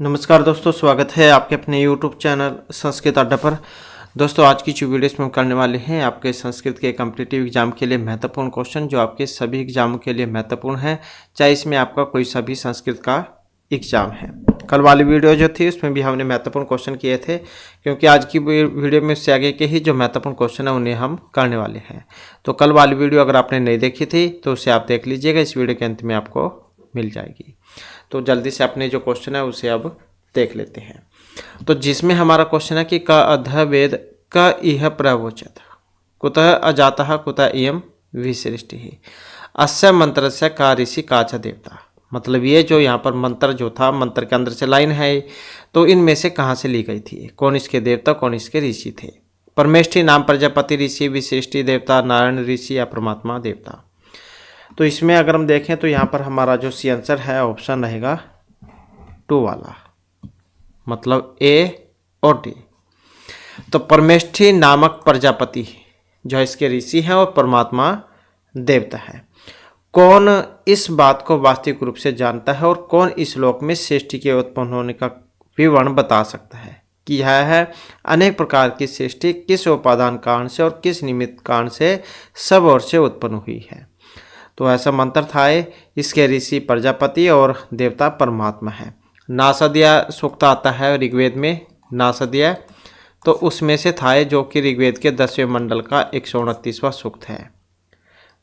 नमस्कार दोस्तों, स्वागत है आपके अपने YouTube चैनल संस्कृत अड्डा पर। दोस्तों, आज की जो वीडियोस में हम करने वाले हैं आपके संस्कृत के कॉम्पिटिटिव एग्जाम के लिए महत्वपूर्ण क्वेश्चन, जो आपके सभी एग्जामों के लिए महत्वपूर्ण है, चाहे इसमें आपका कोई सा भी संस्कृत का एग्जाम है। कल वाली वीडियो जो थी उसमें भी हमने महत्वपूर्ण क्वेश्चन किए थे, क्योंकि आज की वीडियो में उससे आगे के ही जो महत्वपूर्ण क्वेश्चन है उन्हें हम करने वाले हैं। तो कल वाली वीडियो अगर आपने नहीं देखी थी तो उसे आप देख लीजिएगा, इस वीडियो के अंत में आपको मिल जाएगी। तो जल्दी से अपने जो क्वेश्चन है उसे अब देख लेते हैं। तो जिसमें हमारा क्वेश्चन है कि क अधवेद क इह प्रवोचत कुतः अजातः कुतः इयं विसृष्टिः अस्य मंत्रस्य का ऋषि काच देवता। मतलब ये जो यहाँ पर मंत्र जो था, मंत्र के अंदर से लाइन है, तो इनमें से कहाँ से ली गई थी, कौन इसके देवता कौन इसके ऋषि थे। परमेष्ठी नाम प्रजापति ऋषि, विशिष्टि देवता, नारायण ऋषि या परमात्मा देवता। तो इसमें अगर हम देखें तो यहाँ पर हमारा जो सी आंसर है ऑप्शन रहेगा 2 वाला, मतलब ए और डी। तो परमेष्ठी नामक प्रजापति जो इसके ऋषि हैं और परमात्मा देवता है। कौन इस बात को वास्तविक रूप से जानता है और कौन इस लोक में सृष्टि के उत्पन्न होने का विवरण बता सकता है कि यह है अनेक प्रकार की सृष्टि किस उपादान कारण से और किस निमित्त कारण से सब ओर से उत्पन्न हुई है। तो ऐसा मंत्र था, इसके ऋषि प्रजापति और देवता परमात्मा है। नासदिया सूक्त आता है ऋग्वेद में, नासदिया, तो उसमें से था जो कि ऋग्वेद के 10वें मंडल का 129वां सूक्त है।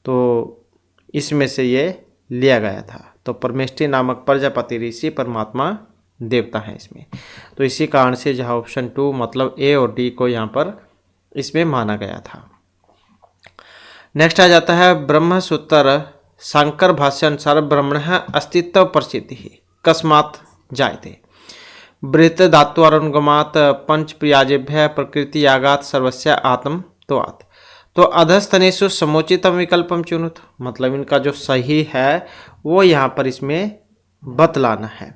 तो इसमें से ये लिया गया था। तो परमेष्ठी नामक प्रजापति ऋषि परमात्मा देवता है इसमें। तो इसी कारण से जहाँ ऑप्शन 2 मतलब ए और डी को यहाँ पर इसमें माना गया था। नेक्स्ट आ जाता है ब्रह्मसूत्र शंकर भाष्य अनुसार ब्रह्मण अस्तित्व प्रसिद्धि कस्मात् जायते बृहत धात्वानुगमात् पंच प्रियाजेभ्य प्रकृति यागात सर्वस्य आत्मत्वात्। तो अधस्तनेषु समुचितम विकल्पम चुनुत। मतलब इनका जो सही है वो यहाँ पर इसमें बतलाना है।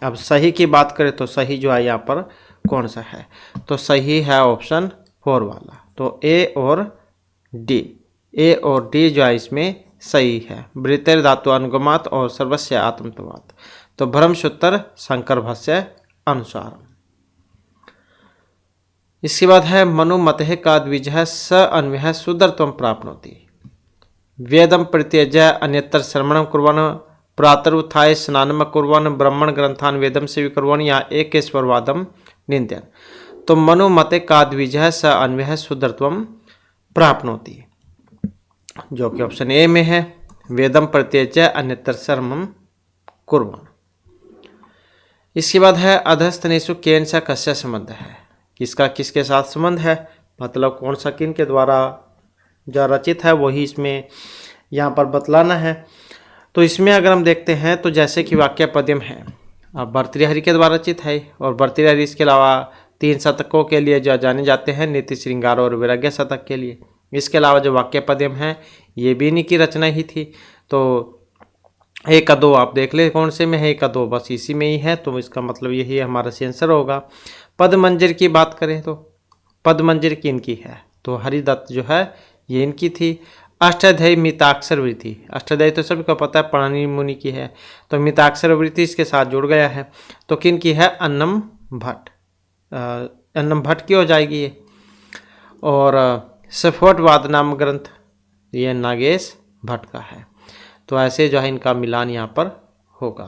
अब सही की बात करें तो सही जो है यहाँ पर कौन सा है, तो सही है ऑप्शन 4 वाला। तो ए और डी जो है इसमें सही है, बृहतेर धातु अनुगमात और सर्वस्य आत्मत्वात्। तो ब्रह्मसूत्र शंकर भाष्य अनुसार। इसके बाद है मनुमतेः का द्विजः स अन्वयः शूद्रत्वं प्राप्नोति वेदं परित्यज्य अन्यत्र श्रवणं कुर्वन् प्रातरुत्थाय स्नानं कुर्वन् ब्राह्मण ग्रंथान् वेदं स्वीकुर्वन् या एकेश्वरवादं निन्द्यन्। तो मनुमते का द्विजः स अन्वयः शूद्रत्वं प्राप्नोति, जो कि ऑप्शन ए में है, वेदम प्रत्यज्य अन्यत्र श्रवणं कुर्वन्। इसके बाद है अधस्तनेषु केन सा कस्य संबंध है, किसका किसके साथ संबंध है, मतलब कौन सा किन के द्वारा जो रचित है वही इसमें यहाँ पर बतलाना है। तो इसमें अगर हम देखते हैं तो जैसे कि वाक्य पद्यम है, अब भर्तृहरि के द्वारा रचित है, और भर्तृहरि इसके अलावा 3 शतकों के लिए जो जाने जाते हैं, नीति श्रृंगार और वैराग्य शतक के लिए। इसके अलावा जो वाक्य पद्यम है ये भी इन्हीं की रचना ही थी। तो 1 का 2 आप देख ले कौन से में है, 1 का 2 बस इसी में ही है, तो इसका मतलब यही हमारा आंसर होगा। पद मंजर की बात करें तो पद मंजर की इनकी है, तो हरिदत्त जो है ये इनकी थी। अष्टाध्यायी मिताक्षर वृत्ति, अष्टाध्यायी तो सभी को पता है पाणिनि मुनि की है, तो मिताक्षर वृत्ति इसके साथ जुड़ गया है। तो किन की है, अन्नम भट्ट, अन्नम भट्ट की हो जाएगी ये। और सफोटवाद नाम ग्रंथ ये नागेश भट्ट का है। तो ऐसे जो है इनका मिलान यहाँ पर होगा।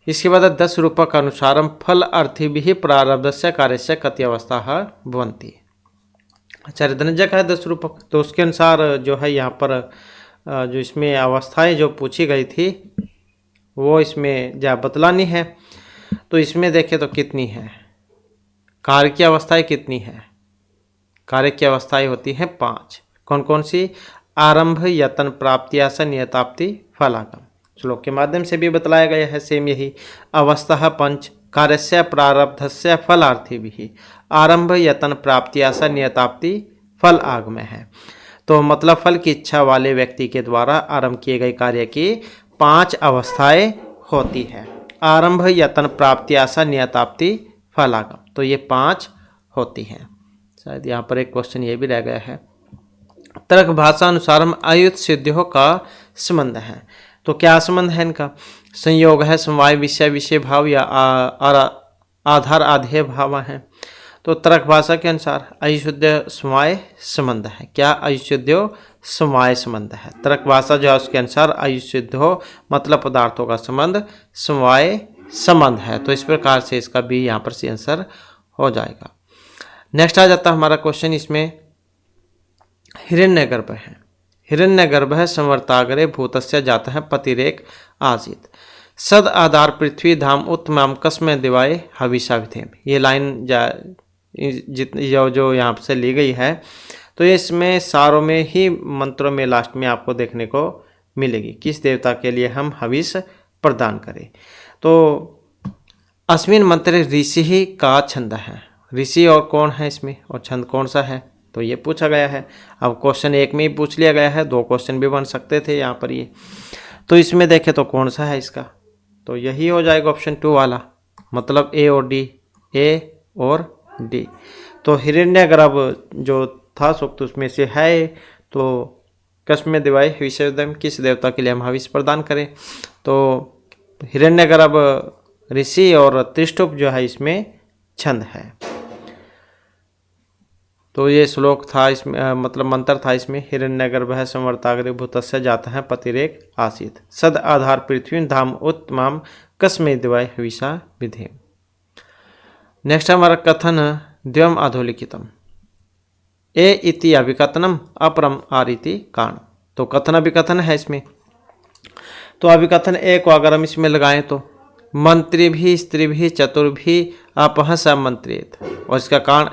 इसके बाद 10 रूपक अनुसारम फल अर्थिभिः प्रारब्धस्य कार्यस्य कति अवस्था भवन्ति। अच्छा, धनंजय का है 10 रूपक, तो उसके अनुसार जो है यहाँ पर जो इसमें अवस्थाएं जो पूछी गई थी वो इसमें जो बतलानी है। तो इसमें देखें तो कितनी है, कार्य की अवस्थाएं कितनी है, कार्य की अवस्थाएं होती हैं 5। कौन कौन सी, आरंभ, यतन, प्राप्ति, आसन, नियताप्ति, फलागम। श्लोक के माध्यम से भी बतलाया गया है सेम यही। अवस्था 5 कार्यस्य प्रारब्धस्य फलार्थिभिः आरंभ, यतन, प्राप्ति, आसन, नियताप्ति, फल आगम है। तो मतलब फल की इच्छा वाले व्यक्ति के द्वारा आरंभ किए गए कार्य की 5 अवस्थाएं होती है। आरंभ, यतन, प्राप्ति, आसन, नियताप्ति, फलागम, तो ये 5 होती हैं। शायद यहाँ पर एक क्वेश्चन ये भी रह गया है। तर्क भाषा अनुसार आयुध सिद्धियों का संबंध है। तो क्या संबंध है इनका? संयोग है, समवाय, विषय विषय भाव या आधार आधेय भाव है। तो तर्क भाषा के अनुसार अयुष्य समवाय संबंध है। क्या अयुष्य समवाय संबंध है? तर्क भाषा जो है उसके अनुसार अयुष्य मतलब पदार्थों का संबंध समवाय संबंध है। तो इस प्रकार से इसका बी यहाँ पर सी आंसर हो जाएगा। नेक्स्ट आ जाता है हमारा क्वेश्चन, इसमें हिरण्यगर्भ है। हिरण्यगर्भ है संवर्ताग्रे भूतस्य जातः पतिरेक आसीत् सद आधार पृथ्वी धाम उत्तमाम कस्मै दिवाय हविषा विधेम। ये लाइन जितनी जो यहाँ से ली गई है, तो इसमें सारों में ही मंत्रों में लास्ट में आपको देखने को मिलेगी किस देवता के लिए हम हविष प्रदान करें। तो अस्मिन मंत्र ऋषि ही का छंद है। ऋषि और कौन है इसमें, और छंद कौन सा है, तो ये पूछा गया है। अब क्वेश्चन एक में ही पूछ लिया गया है, 2 क्वेश्चन भी बन सकते थे यहाँ पर ये। तो इसमें देखें तो कौन सा है इसका, तो यही हो जाएगा ऑप्शन 2 वाला, मतलब ए और डी, ए और डी। तो हिरण्यगर्भ जो था सूक्त उसमें से है। तो कस्मै दिवाय हविषा, किस देवता के लिए हम हविष प्रदान करें। तो हिरण्यगर्भ ऋषि और त्रिष्टुप जो है इसमें छंद है। तो ये श्लोक था इसमें, मतलब मंत्र था इसमें, हिरण्यगर्भ है संवर्ताग्रे भूतस्य जातः है पतिरेक आसीत् सद आधार पृथ्वी धाम उत्तमाम कस्मै दिवाय हविषा विधेम। नेक्स्ट हमारा कथन द्वयम अधोलिखितम ए इति अभिकथनम अपरम आर इति कारण। तो कथन अभिकथन है इसमें। तो अभिकथन ए को अगर हम इसमें लगाएं तो मंत्री भी स्त्री भी चतुर्भी अपह समंत्रित, और इसका कारण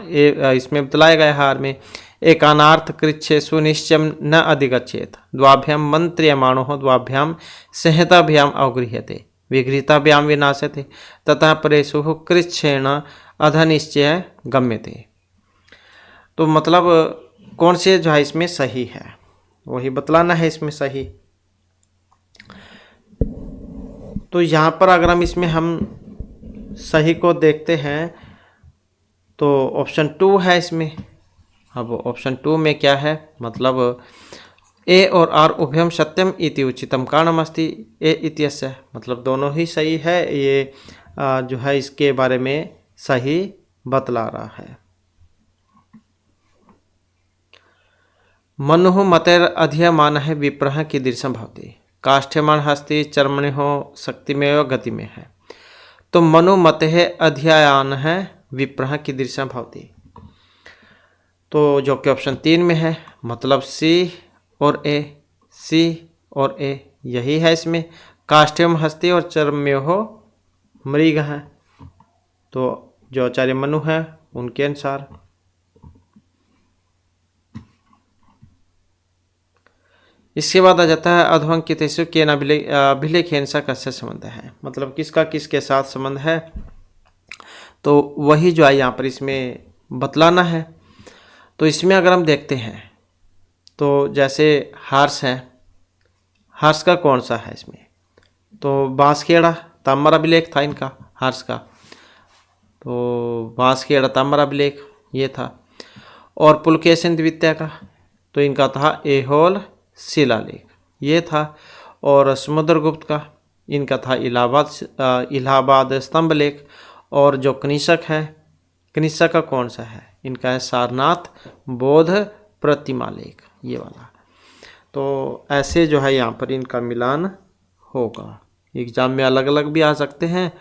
इसमें बतलाया गया हार में एकानार्थ कृच्छेषु निश्चयम न अधिगच्छेत द्वाभ्याम मंत्रियमाणो द्वाभ्याम संहिताभ्याम अवगृह्यते विगृहीताभ्याम विनाशते तथा परेषु कृच्छेण अधनिश्चय गम्यते। तो मतलब कौन से जो है इसमें सही है वही बतलाना है इसमें सही। तो यहाँ पर अगर हम सही को देखते हैं तो ऑप्शन 2 है इसमें। अब ऑप्शन 2 में क्या है, मतलब ए और आर उभयम सत्यम इति उचितम कारणमस्ति ए इत्यस्य, मतलब दोनों ही सही है। ये जो है इसके बारे में सही बतला रहा है। मनुः मतेर अधियमान है विप्रह की दृश्यम भवति काष्ठ्यमान हस्ति चर्मणि हो शक्ति में गति में है। तो मनु मत है अध्ययन है विप्रह की दृश्यम भवति, तो जो कि ऑप्शन 3 में है, मतलब सी और ए यही है इसमें। काष्ठ्यम हस्ति और चर्म्य हो मृग है, तो जो आचार्य मनु है उनके अनुसार। इसके बाद आ जाता है अध्वंकितेषु केन अभिलेखेन सा कस्य संबंध है, मतलब किसका किसके साथ संबंध है। तो वही जो है यहाँ पर इसमें बतलाना है। तो इसमें अगर हम देखते हैं तो जैसे हर्ष है, हर्ष का कौन सा है इसमें, तो बांसखेड़ा ताम्र अभिलेख था इनका हर्ष का, तो बांसखेड़ा ताम्र अभिलेख ये था। और पुलकेशिन द्वितीय का तो इनका था एहोल शिलालेख ये था। और समुद्रगुप्त का इनका था इलाहाबाद स्तंभ लेख। और जो कनिष्क है, कनिष्क का कौन सा है, इनका है सारनाथ बौद्ध प्रतिमा लेख ये वाला। तो ऐसे जो है यहाँ पर इनका मिलान होगा। एग्जाम में अलग अलग भी आ सकते हैं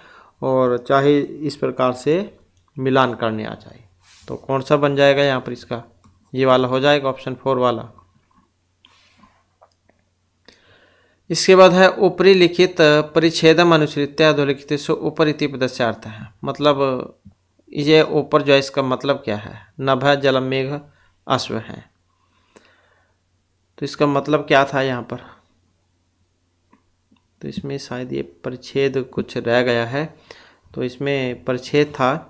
और चाहे इस प्रकार से मिलान करने आ जाए। तो कौन सा बन जाएगा यहाँ पर इसका, ये वाला हो जाएगा ऑप्शन 4 वाला। इसके बाद है ऊपरी लिखित परिच्छेदम अनुसृत्य अधोलिखितेषु ऊपर इति पदस्य अर्थ है, मतलब ये ऊपर जो है इसका मतलब क्या है, नभ जलम मेघ अश्व है। तो इसका मतलब क्या था यहाँ पर, तो इसमें शायद ये परिच्छेद कुछ रह गया है, तो इसमें परिच्छेद था।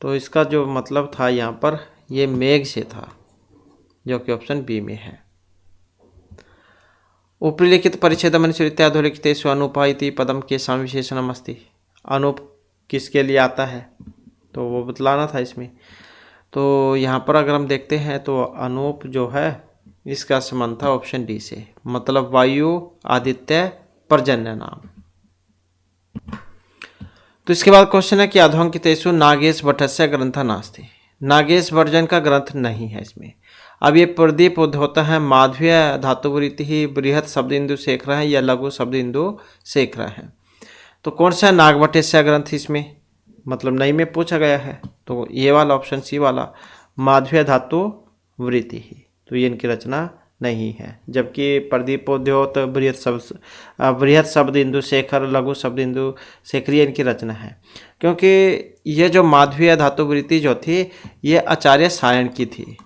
तो इसका जो मतलब था यहाँ पर ये मेघ से था, जो कि ऑप्शन बी में है। ऊपरी लिखित परिच्छेदम अनुसृत्य अधोलिखितेषु अनुपा इति पदम के साम विशेषणम अस्ति। अनुप किसके लिए आता है तो वो बतलाना था इसमें। तो यहाँ पर अगर हम देखते हैं तो अनूप जो है इसका संबंध था ऑप्शन डी से, मतलब वायु आदित्य पर्जन्य नाम। तो इसके बाद क्वेश्चन है कि अधोंकितेषु नागेश भट्टस्य ग्रंथ नास्ति। नागेश वर्जन का ग्रंथ नहीं है इसमें। अब ये प्रदीप होता है माधवीय धातुवृत्ति ही बृहत शब्द इंदु शेखर है या लघु शब्द इंदु शेखर है। तो कौन सा नागभट्टेश्य ग्रंथ इसमें मतलब नहीं में पूछा गया है, तो ये वाला ऑप्शन सी वाला माधवीय धातु वृत्ति ही, तो ये इनकी रचना नहीं है। जबकि प्रदीपोद्योत बृहत शब्द इंदु शेखर लघु शब्द इंदु शेखर ये इनकी रचना है, क्योंकि ये जो माधवीय धातु वृत्ति जो थी ये आचार्य सायण की थी।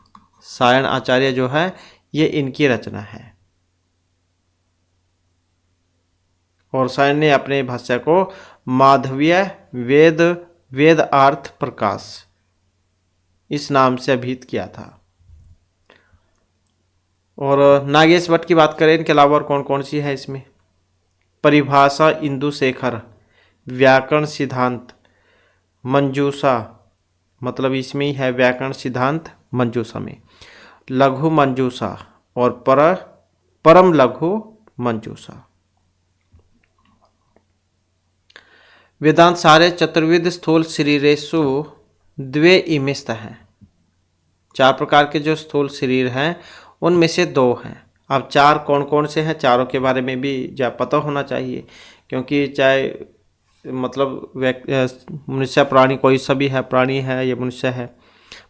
सायण आचार्य जो है ये इनकी रचना है, और सायण ने अपने भाष्य को माधवीय वेद अर्थ प्रकाश इस नाम से अभिहित किया था। और नागेश भट्ट की बात करें, इनके अलावा और कौन कौन सी है इसमें, परिभाषा इंदु शेखर, व्याकरण सिद्धांत मंजूषा, मतलब इसमें ही है व्याकरण सिद्धांत मंजूषा में, लघु मंजूषा और परम लघु मंजूषा। वेदांत सारे चतुर्विध स्थूल शरीरेषु द्वे इमिस्त हैं। 4 प्रकार के जो स्थूल शरीर हैं उनमें से 2 हैं। अब 4 कौन कौन से हैं, चारों के बारे में भी पता होना चाहिए, क्योंकि चाहे मतलब मनुष्य प्राणी कोई सा भी है, प्राणी है या मनुष्य है,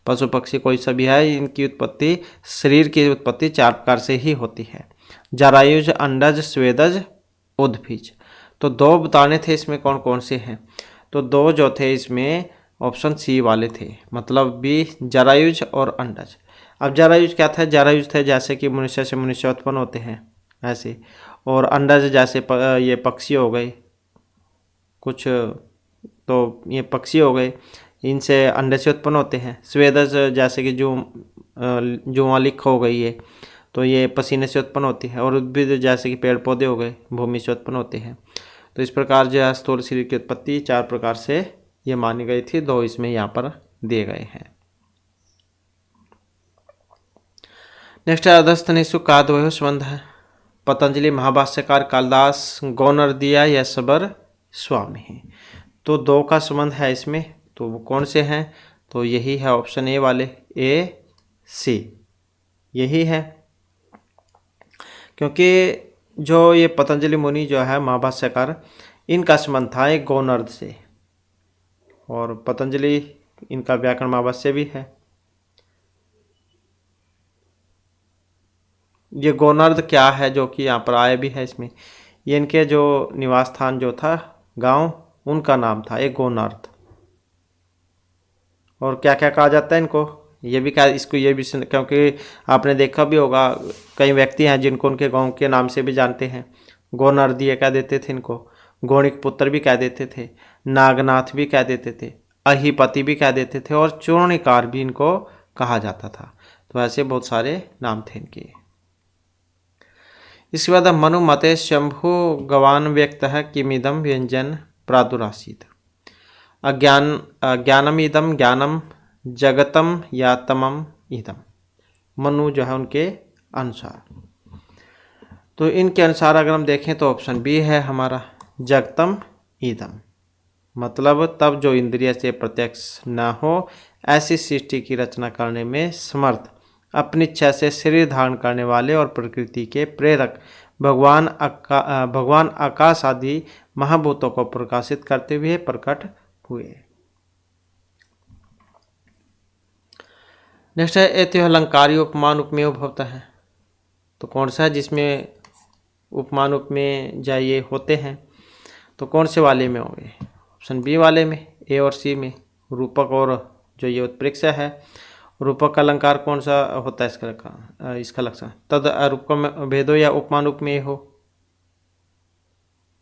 पशु पक्षी कोई सा भी है, इनकी उत्पत्ति शरीर की उत्पत्ति 4 प्रकार से ही होती है, जरायुज, अंडज, स्वेदज, उद्भिज। तो 2 बताने थे इसमें कौन कौन से हैं, तो 2 जो थे इसमें ऑप्शन सी वाले थे, मतलब बी जरायुज और अंडज। अब जरायुज क्या था, जरायुज थे जैसे कि मनुष्य से मनुष्य उत्पन्न होते हैं ऐसे, और अंडज जैसे ये पक्षी हो गए कुछ, तो ये पक्षी हो गए, इनसे अंडे से उत्पन्न होते हैं। स्वेदज जैसे कि जुआलिक हो गई है, तो ये पसीने से उत्पन्न होती है। और उद्भिद जैसे कि पेड़ पौधे हो गए, भूमि से उत्पन्न होते हैं। तो इस प्रकार जो है स्थूल शरीर की उत्पत्ति 4 प्रकार से ये मानी गई थी, 2 इसमें यहाँ पर दिए गए हैं। नेक्स्ट है अधस्तनेषु का द्वयो संबंध है। पतंजलि महाभाष्यकार कालिदास गौनर्दिया या सबर स्वामी है, तो 2 का संबंध है इसमें। तो वो कौन से हैं, तो यही है ऑप्शन ए वाले, ए सी यही है, क्योंकि जो ये पतंजलि मुनि जो है महाभाष्यकार, इनका संबंध था एक गौनर्द से, और पतंजलि इनका व्याकरण महाभाष्य भी है। ये गौनर्द क्या है जो कि यहाँ पर आया भी है इसमें, ये इनके जो निवास स्थान जो था गांव, उनका नाम था एक गौनर्द। और क्या क्या कहा जाता है इनको, ये भी क्या इसको ये भी, क्योंकि आपने देखा भी होगा कई व्यक्ति हैं जिनको उनके गांव के नाम से भी जानते हैं। गौनर्दीय कह देते थे इनको, गौणिक पुत्र भी कह देते थे, नागनाथ भी कह देते थे, अहिपति भी कह देते थे, और चूर्णिकार भी इनको कहा जाता था। तो ऐसे बहुत सारे नाम थे इनके। इसके बाद मनु मते शंभु गवान व्यक्त है किमिदम व्यंजन प्रादुरासीत। ज्ञानमिदम ज्ञानम जगतम या तमम इदम। मनु जो है उनके अनुसार, तो इनके अनुसार अगर हम देखें तो ऑप्शन बी है हमारा, जगतम इदम, मतलब तब जो इंद्रिय से प्रत्यक्ष न हो ऐसी सृष्टि की रचना करने में समर्थ, अपनी इच्छा से शरीर धारण करने वाले और प्रकृति के प्रेरक भगवान आकाश आदि महाभूतों को प्रकाशित करते हुए प्रकट हुए। नेक्स्ट है एत्यो अलंकारी उपमान उपमेय भवता है, तो कौन सा है जिसमें उपमान उपमेय ये होते हैं, तो कौन से वाले में होंगे, ऑप्शन बी वाले में, ए और सी में, रूपक और जो ये उत्प्रेक्षा है। रूपक का अलंकार कौन सा होता है इसका लक्षण, तद रूपक भेदो या उपमान उपमेय हो,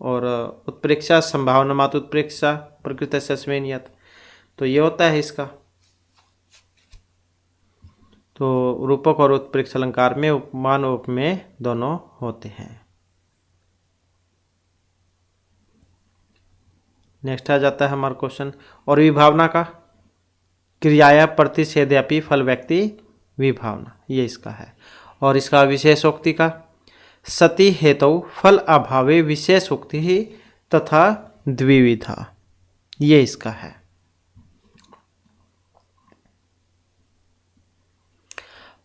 और उत्प्रेक्षा संभावना मात्र उत्प्रेक्षा प्रकृति से स्वेनियत, तो ये होता है इसका। तो रूपक और उत्प्रेक्षा अलंकार में उपमान उपमेय दोनों होते हैं। नेक्स्ट आ जाता है हमारा क्वेश्चन, और विभावना का, क्रियाया प्रतिषेध्यापी फल व्यक्ति विभावना, ये इसका है। और इसका विशेषोक्ति का सती हेतु फल अभावे विशेषोक्ति ही तथा द्विविधा, ये इसका है।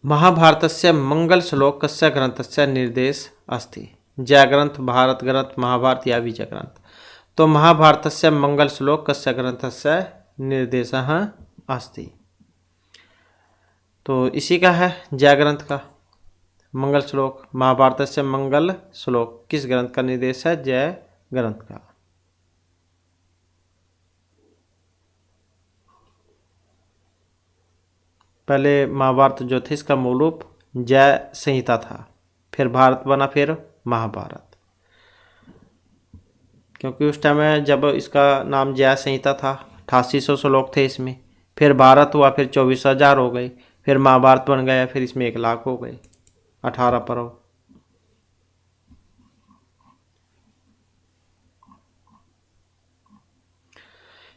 महाभारतस्य मंगल श्लोकस्य ग्रंथस्य निर्देश अस्ति। जय ग्रंथ, भारत ग्रंथ, महाभारत या विजय ग्रंथ। तो महाभारतस्य मंगल श्लोकस्य ग्रंथस्य निर्देशः अस्ति, तो इसी का है जय ग्रंथ का मंगल श्लोक। महाभारतस्य मंगल श्लोक किस ग्रंथ का निर्देश है? जय ग्रंथ का। पहले महाभारत जो थे इसका मूल रूप जय संहिता था, फिर भारत बना, फिर महाभारत। क्योंकि उस टाइम में जब इसका नाम जय संहिता था 8800 श्लोक थे इसमें, फिर भारत हुआ, फिर 24,000 हो गए, फिर महाभारत बन गया, फिर इसमें 1,00,000 हो गए, 18 पर्व।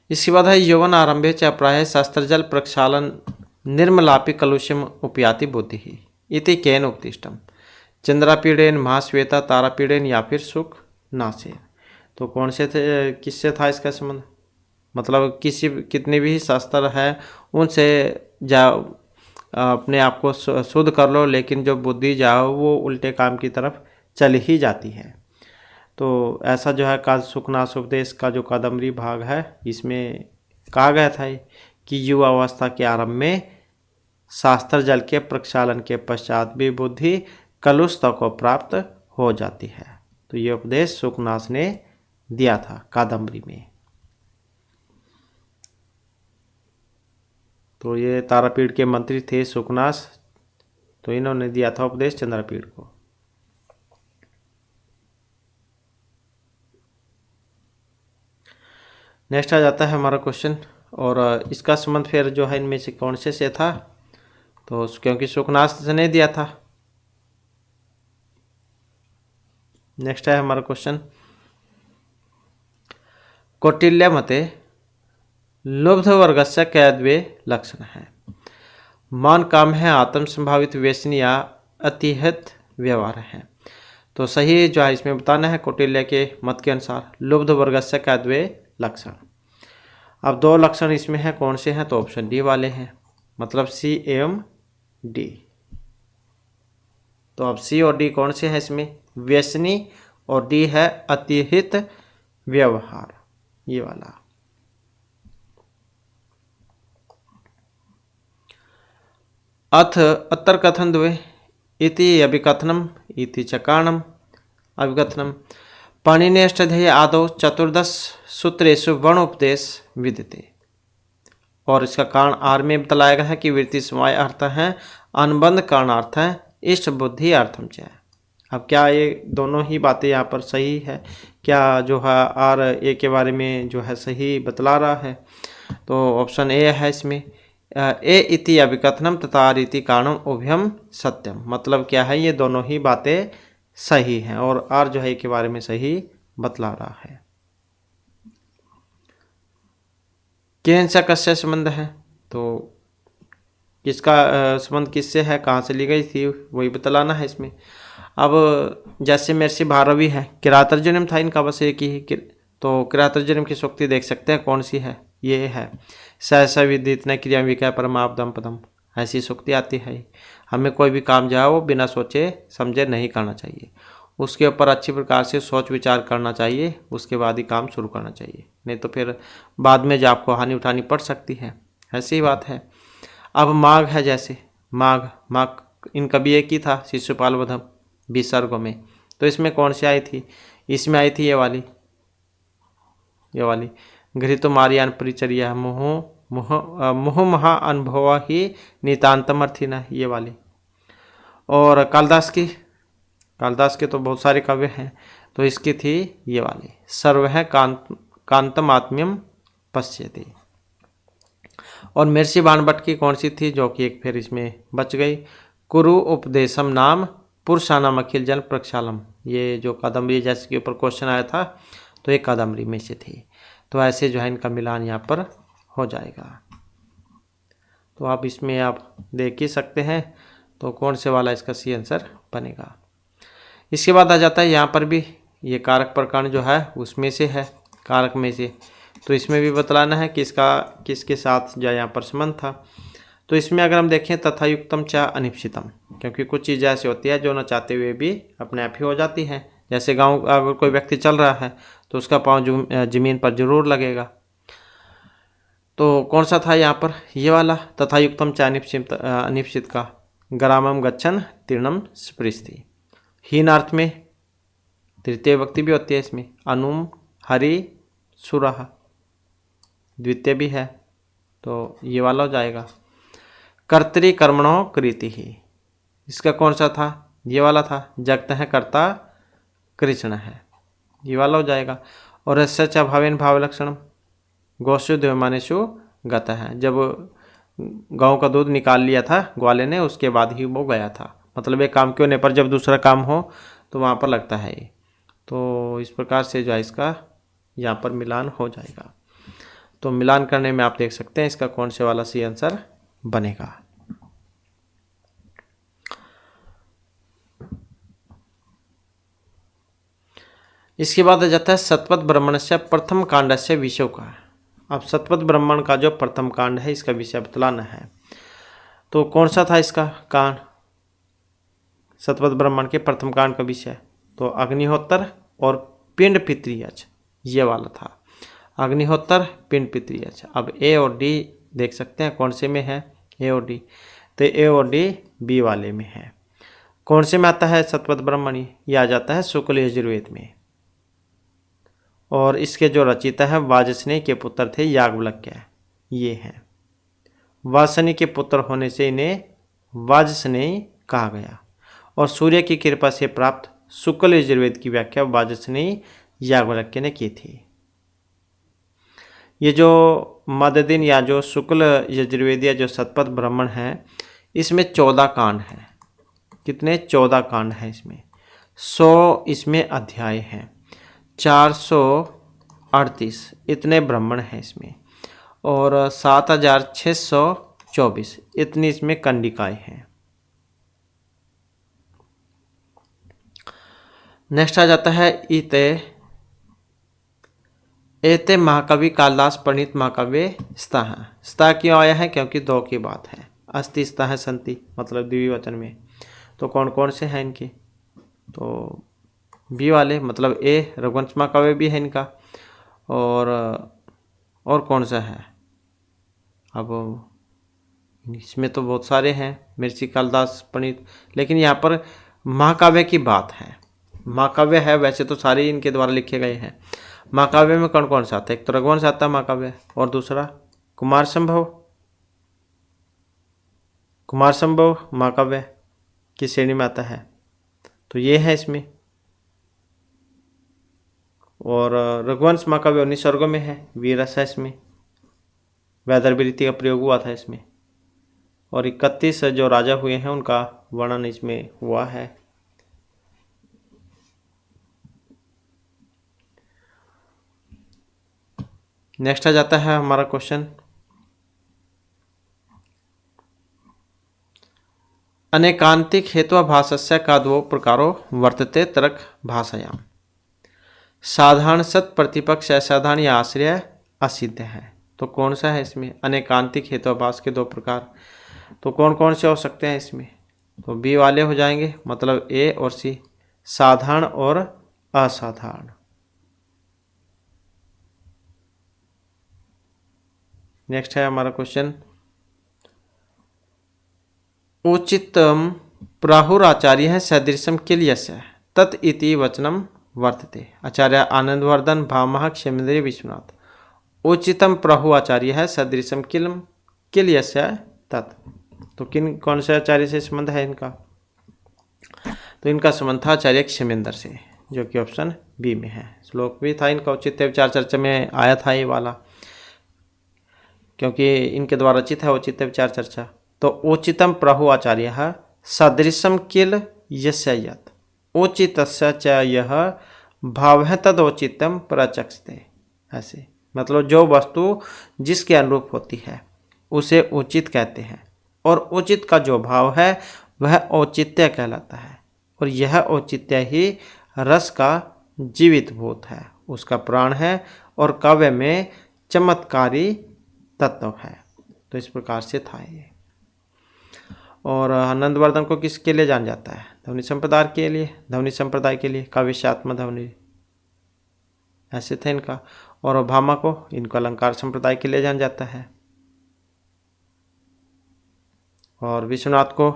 इसके बाद है यौवन आरंभे च प्राय शास्त्रजल प्रक्षालन निर्मलापि कलुष्यम उपयाति बुद्धि इति केन उक्तिष्टम। चंद्रापीड़ेन, महाश्वेता, तारापीड़ेन या फिर सुख नाशेन। तो कौन से थे, किससे था इसका संबंध? मतलब कितने भी शास्त्र है उनसे जाओ, अपने आप को शुद्ध कर लो, लेकिन जो बुद्धि जाओ वो उल्टे काम की तरफ चली ही जाती है। तो ऐसा जो है का सुखनाश उपदेश का जो कादम्बरी भाग है इसमें कहा गया था कि युवावस्था के आरंभ में शास्त्र जल के प्रक्षालन के पश्चात भी बुद्धि कलुषता को प्राप्त हो जाती है। तो ये उपदेश सुखनाश ने दिया था कादम्बरी में। तो ये तारापीड़ के मंत्री थे सुखनाश, तो इन्होंने दिया था उपदेश चंद्रापीड़ को। नेक्स्ट आ जाता है हमारा क्वेश्चन, और इसका संबंध फिर जो है इनमें से कौन से था? तो क्योंकि सुखनाश ने दिया था। नेक्स्ट है हमारा क्वेश्चन, कौटिल्य मते लुब्ध वर्गस्य कैद्वे लक्षण है। मान काम है, आत्म संभावित व्यसनी या अतिहित व्यवहार है। तो सही जो है इसमें बताना है कौटिल्य के मत के अनुसार लुब्ध वर्गस्य कैद्वे लक्षण। अब 2 लक्षण इसमें हैं, कौन से हैं? तो ऑप्शन डी वाले हैं, मतलब सी एवं डी। तो अब सी और डी कौन से हैं इसमें? व्यसनी, और डी है अतिहित व्यवहार, ये वाला। अथ अत्र कथन द्वे इति अभिकथनम इति च कारणम। अभिकथनम पाणिनेष्टाध्यायी आदौ 14 सूत्रेषु वर्णोपदेश विद्यते। और इसका कारण आर में बताया गया है कि वृत्ति समवाय अर्थ है, अनुबंध कारणार्थ है, इष्ट बुद्धि अर्थम च। अब क्या ये दोनों ही बातें यहाँ पर सही है? क्या जो है आर ए के बारे में जो है सही बतला रहा है? तो ऑप्शन ए है इसमें, ए इति अभिकथनम तथा आर इति कारणम उभयम सत्यम। मतलब क्या है, ये दोनों ही बातें सही हैं और आर जो है के बारे में सही बतला रहा है। केन सा कस्य संबंध है? तो किसका संबंध किससे है, कहाँ से ली गई थी, वही बतलाना है इसमें। अब जैसे महर्षि भारवी है, किरातर्जुनीम था इनका, बस एक ही। तो किरातर्जुनीम की सूक्ति देख सकते हैं, कौन सी है? ये है सहसा विदित न क्रिया विकय परमापदम पदम। ऐसी सूक्ति आती है। हमें कोई भी काम जो है वो बिना सोचे समझे नहीं करना चाहिए, उसके ऊपर अच्छी प्रकार से सोच विचार करना चाहिए, उसके बाद ही काम शुरू करना चाहिए, नहीं तो फिर बाद में जो आपको हानि उठानी पड़ सकती है। ऐसी ही बात है। अब माघ है, जैसे माघ इनका भी एक ही था, शिशुपाल वधम 20 सर्गों में। तो इसमें कौन सी आई थी? इसमें आई थी ये वाली घृतो मारियान परिचर्या मुह महा अनुभव ही नितांतमर्थी न, ये वाली। और कालिदास के तो बहुत सारे काव्य हैं, तो इसकी थी ये वाली सर्व है कांतम आत्म्यम पश्यति। और महर्षि बाणभट्ट की कौन सी थी, जो कि एक फिर इसमें बच गई, कुरु उपदेशम नाम पुरुषानाम अखिल जन प्रक्षालम। ये जो कादम्बरी जैसे के ऊपर क्वेश्चन आया था, तो एक कादम्बरी में से थी। तो ऐसे जो है इनका मिलान यहाँ पर हो जाएगा। तो आप इसमें आप देख ही सकते हैं। तो कौन से वाला इसका सी आंसर बनेगा। इसके बाद आ जाता है यहाँ पर भी ये कारक प्रकरण जो है उसमें से है, कारक में से, तो इसमें भी बतलाना है कि इसका किसके साथ जो यहाँ पर संबंध था। तो इसमें अगर हम देखें तथायुक्तम च अनिश्चितम, क्योंकि कुछ चीज़ें ऐसी होती है जो न चाहते हुए भी अपने आप ही हो जाती हैं। जैसे गांव अगर कोई व्यक्ति चल रहा है तो उसका पाँव जमीन पर जरूर लगेगा। तो कौन सा था यहाँ पर, ये वाला तथायुक्तम च अनिश्चित का ग्रामम गच्छन तीर्णम स्पृशति। हीनार्थ में तृतीय व्यक्ति भी होती है इसमें, अनुम हरि सुरह द्वितीय भी है, तो ये वाला हो जाएगा। कर्तरी कर्मणो कृति ही, इसका कौन सा था, ये वाला था, जगत है कर्ता कृष्ण है, ये वाला हो जाएगा। और सच भावेन भाव लक्षणम गौसु देवमानेशु गत है, जब गांव का दूध निकाल लिया था ग्वाले ने उसके बाद ही वो गया था, मतलब एक काम क्यों नहीं पर जब दूसरा काम हो तो वहाँ पर लगता है ये। तो इस प्रकार से जो है इसका यहाँ पर मिलान हो जाएगा। तो मिलान करने में आप देख सकते हैं इसका कौन से वाला सी आंसर बनेगा। इसके बाद आ जाता है सतपथ ब्राह्मण से प्रथम कांड से विषय का। अब सतपथ ब्राह्मण का जो प्रथम कांड है इसका विषय बतलाना है। तो कौन सा था इसका कांड, सतपथ ब्राह्मण के प्रथम कांड का विषय, तो अग्निहोत्र और पिंड पितृयज, ये वाला था, अग्निहोत्र पिंड पितृयज। अब ए और डी देख सकते हैं कौन से में है, ए और डी, तो ए और डी बी वाले में है। कौन से में आता है सतपथ ब्राह्मणी, ये आ जाता है शुक्ल यजुर्वेद में। और इसके जो रचयिता है वाजस्नेय के पुत्र थे याज्ञवल्क्य, ये हैं। वासनी के पुत्र होने से इन्हें वाजस्नेय कहा गया। और सूर्य की कृपा से प्राप्त शुक्ल यजुर्वेद की व्याख्या वाजस्नेय याज्ञवल्क्य ने की थी। ये जो मददिन या जो शुक्ल यजुर्वेद या जो सतपथ ब्राह्मण है इसमें 14 कांड हैं। कितने, 14 कांड हैं इसमें, 100 इसमें अध्याय हैं, 438 इतने ब्राह्मण हैं इसमें, और 7624 इतनी इसमें कंडिकाएं हैं। नेक्स्ट आ जाता है एते महाकवि कालिदास प्रणीत महाकाव्य स्तः। स्तः क्यों आया है, क्योंकि दो की बात है, अस्ति स्तः संति मतलब द्विवचन में। तो कौन कौन से हैं इनके, तो बी वाले मतलब ए रघुवंश महाकाव्य भी है इनका, और कौन सा है, अब इसमें तो बहुत सारे हैं, महर्षि कालिदास प्रणीत, लेकिन यहाँ पर महाकाव्य की बात है। महाकाव्य है, वैसे तो सारे इनके द्वारा लिखे गए हैं। महाकाव्य में कौन कौन सा आता है, एक तो रघुवंश आता है महाकाव्य, और दूसरा कुमार संभव महाकाव्य की श्रेणी में आता है, तो ये है इसमें। और रघुवंश महाकाव्य 19 सर्गों में है, वीररस है इसमें, वैदर्भिरीति का प्रयोग हुआ था इसमें, और 31 जो राजा हुए हैं उनका वर्णन इसमें हुआ है। नेक्स्ट आ जाता है हमारा क्वेश्चन, अनेकांतिक हेत्वाभासस्य का द्वौ प्रकारो वर्तते तर्क भाषायाम। साधारण सत प्रतिपक्ष असाधारण या आश्रय असिद्ध है। तो कौन सा है इसमें, अनेकांतिक हेत्वाभास के दो प्रकार, तो कौन कौन से हो सकते हैं इसमें, तो बी वाले हो जाएंगे, मतलब ए और सी, साधारण और असाधारण। नेक्स्ट है हमारा क्वेश्चन, उचितम प्राहुराचार्य है सदृशम किल्यस्य तत् इति वचनम वर्तते। आचार्य आनंदवर्धन भामह क्षेमेंद्र विश्वनाथ। उचितम प्राहु आचार्य है सदृशम किल्यस्य तत्, तो किन कौन से आचार्य से संबंध है इनका, तो इनका संबंध था आचार्य क्षेमेंद्र से, जो कि ऑप्शन बी में है। श्लोक भी था इनका, औचित्य विचार चर्चा में आया था ये वाला, क्योंकि इनके द्वारा रचित है औचित्य विचार चर्चा। तो उचितम प्राहु आचार्य सदृशम किल यस्य यत् उचितस्य च यह भाव है तदौचित्यम प्रचक्षते। ऐसे मतलब जो वस्तु जिसके अनुरूप होती है उसे उचित कहते हैं, और उचित का जो भाव है वह औचित्य कहलाता है। और यह औचित्य ही रस का जीवित भूत है, उसका प्राण है और काव्य में चमत्कारी तत्व है। तो इस प्रकार से था ये। और नंदवर्धन को किसके लिए जाना जाता है? ध्वनि संप्रदाय के लिए काव्यशात्म ध्वनि, ऐसे थे इनका। और भामा को इनको अलंकार संप्रदाय के लिए जाना जाता है। और विश्वनाथ को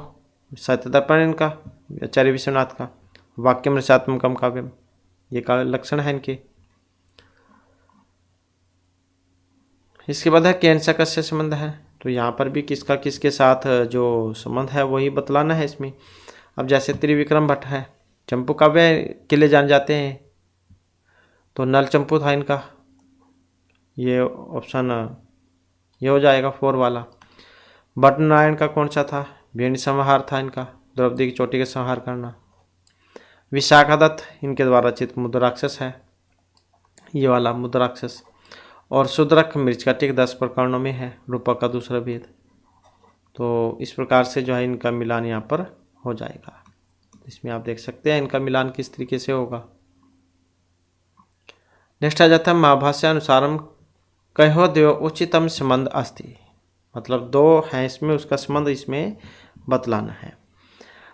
साहित्य दर्पण इनका, आचार्य विश्वनाथ का वाक्यम रसात्मकम काव्यम, ये का लक्षण है इनके। इसके बाद है कैंसा कस्य संबंध है, तो यहाँ पर भी किसका किसके साथ जो संबंध है वही बतलाना है इसमें। अब जैसे त्रिविक्रम भट्ट है, चंपू काव्य के लिए जान जाते हैं, तो नल चंपू था इनका, ये ऑप्शन ये हो जाएगा 4 वाला। भट्ट नारायण का कौन सा था? भेड़ी संहार था इनका, द्रौपदी की चोटी का संहार करना। विशाखा दत्त इनके द्वारा रचित मुद्राक्षस है, ये वाला मुद्राक्षस। और शुद्रक मिर्च का टिक 10 प्रकरणों में है, रूपक का दूसरा भेद। तो इस प्रकार से जो है इनका मिलान यहाँ पर हो जाएगा। इसमें आप देख सकते हैं इनका मिलान किस तरीके से होगा। नेक्स्ट आ जाता है महाभाष्य अनुसारम कहो देव उचितम संबंध अस्ति, मतलब 2 हैं इसमें, उसका संबंध इसमें बतलाना है।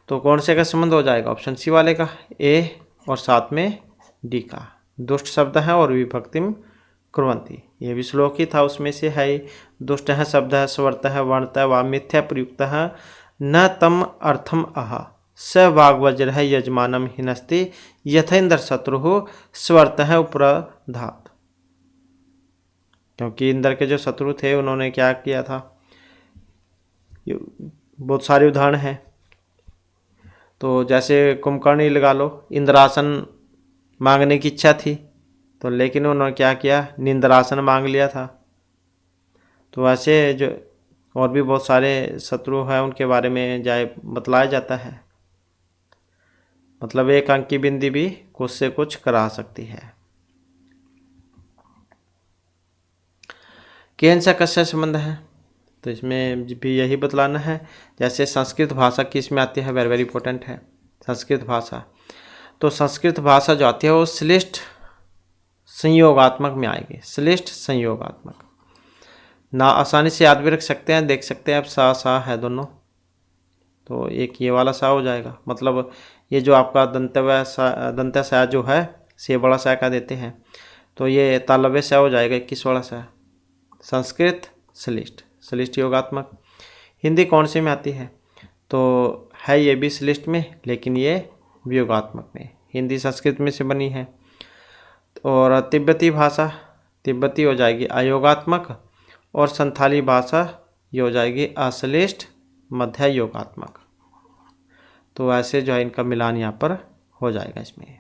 तो कौन से का संबंध हो जाएगा? ऑप्शन सी वाले का, ए और साथ में डी का। दुष्ट शब्द है और विभक्तिम कुर्वन्ति, ये भी श्लोक ही था, उसमें से है। दुष्ट है शब्द है, स्वर्त है, वर्णत व मिथ्या प्रयुक्त है, न तम अर्थम आह स वाग्वज्र है यजमानम हिनस्ति यथेन्द्र शत्रु स्वर्त है उपराधात। क्योंकि इंद्र के जो शत्रु थे उन्होंने क्या किया था, बहुत सारे उदाहरण हैं। तो जैसे कुंभकर्ण ही लगा लो, इंद्रासन मांगने की इच्छा थी, तो लेकिन उन्होंने क्या किया, निंद्रासन मांग लिया था। तो ऐसे जो और भी बहुत सारे शत्रु हैं उनके बारे में बतलाया जाता है। मतलब एक अंक की बिंदी भी कुछ से कुछ करा सकती है। केन सा कस्य संबंध है, तो इसमें भी यही बतलाना है। जैसे संस्कृत भाषा किस में आती है, वेरी वेरी इंपॉर्टेंट है संस्कृत भाषा। तो संस्कृत भाषा जो आती है वो श्लिष्ट संयोगात्मक में आएगी, श्लिष्ट संयोगात्मक। ना आसानी से याद भी रख सकते हैं, देख सकते हैं आप, सा है दोनों, तो एक ये वाला सा हो जाएगा। मतलब ये जो आपका दंत्य सा जो है, से बड़ा सा का देते हैं, तो ये तालव्य सा हो जाएगा 21 वाला सा। संस्कृत श्लिष्ट योगात्मक। हिंदी कौन से में आती है, तो है ये भी श्लिष्ट में, लेकिन ये वियोगात्मक में। हिंदी संस्कृत में से बनी है। और तिब्बती भाषा, तिब्बती हो जाएगी अयोगात्मक, और संथाली भाषा ये हो जाएगी अश्लिष्ट मध्य योगात्मक। तो ऐसे जो है इनका मिलान यहाँ पर हो जाएगा इसमें।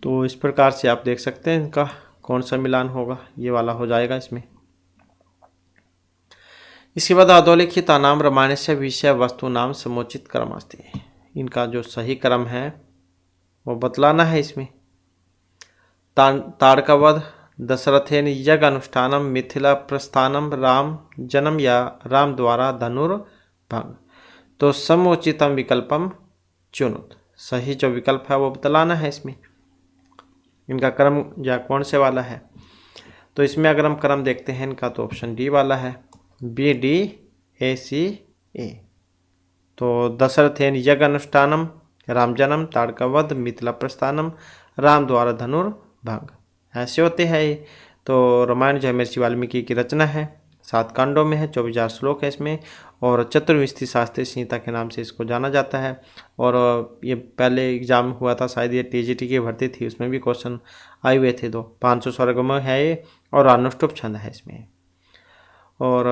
तो इस प्रकार से आप देख सकते हैं इनका कौन सा मिलान होगा, ये वाला हो जाएगा इसमें। इसके बाद अधोलिखित नाम रामायण से विषय वस्तु नाम समुचित क्रम अस्ति, इनका जो सही क्रम है वो बतलाना है इसमें। ताड़कावध, दशरथेन यज्ञ अनुष्ठानम, मिथिला प्रस्थानम, राम जन्म या राम द्वारा धनुर्भंग। तो समुचितम विकल्पम चुनुत, सही जो विकल्प है वो बतलाना है इसमें। इनका क्रम या कौन से वाला है, तो इसमें अगर हम क्रम देखते हैं इनका, तो ऑप्शन डी वाला है, बी डी ए सी ए। तो दशरथेन यज्ञ अनुष्ठानम, राम जन्म, ताड़कावध, मिथिला प्रस्थानम, राम द्वारा धनुर्भंग, ऐसे होते हैं ये। तो रामायण जो है महर्षि वाल्मीकि की रचना है, 7 कांडों में है, 24,000 श्लोक है इसमें, और चतुर्विंशति शास्त्रीय संहिता के नाम से इसको जाना जाता है। और ये पहले एग्जाम हुआ था शायद, ये टीजीटी की भर्ती थी, उसमें भी क्वेश्चन आए हुए थे। 500 स्वर्ग में है ये, और अनुष्टुप छंद है इसमें। और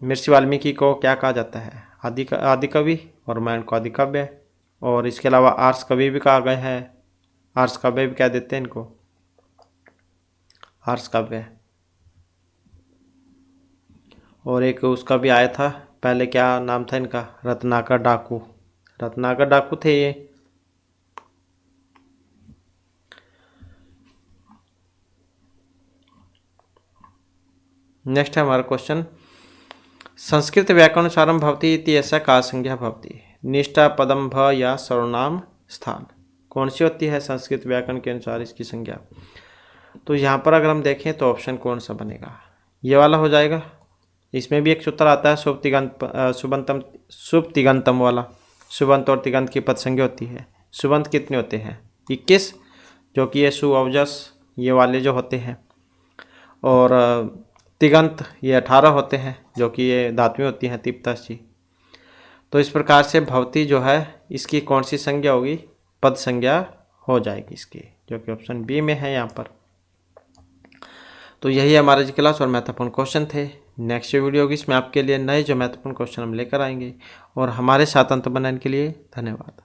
महर्षि वाल्मीकि को क्या कहा जाता है, आदि कवि, और रामायण को आदि काव्य। और इसके अलावा आर्ष कवि भी कहा गया है, आर्ष काव्य भी कह देते हैं इनको, आर्ष काव्य। और एक उसका भी आया था पहले, क्या नाम था इनका, रत्नाकर डाकू, रत्नाकर डाकू थे ये। नेक्स्ट है हमारा क्वेश्चन, संस्कृत व्याकरणसारं भवति इति ऐसा का संज्ञा भवति, निष्ठा पदम भ या सर्वनाम स्थान। कौन सी होती है संस्कृत व्याकरण के अनुसार इसकी संज्ञा? तो यहाँ पर अगर हम देखें तो ऑप्शन कौन सा बनेगा, ये वाला हो जाएगा। इसमें भी एक सूत्र आता है शुभ तिगंतम वाला, सुबंत और तिगंत की पद संज्ञा होती है। सुबंत कितने होते हैं? 21, जो कि ये सु अवजस ये वाले जो होते हैं, और तिगंत ये 18 होते हैं, जो कि ये धातुएं होती हैं तिप्तसी। तो इस प्रकार से भवती जो है इसकी कौन सी संज्ञा होगी? पद संज्ञा हो जाएगी इसकी, जो कि ऑप्शन बी में है यहाँ पर। तो यही हमारे जी क्लास और महत्वपूर्ण क्वेश्चन थे। नेक्स्ट वीडियो होगी, इसमें आपके लिए नए जो महत्वपूर्ण क्वेश्चन हम लेकर आएंगे। और हमारे साथ अंत बनाने के लिए धन्यवाद।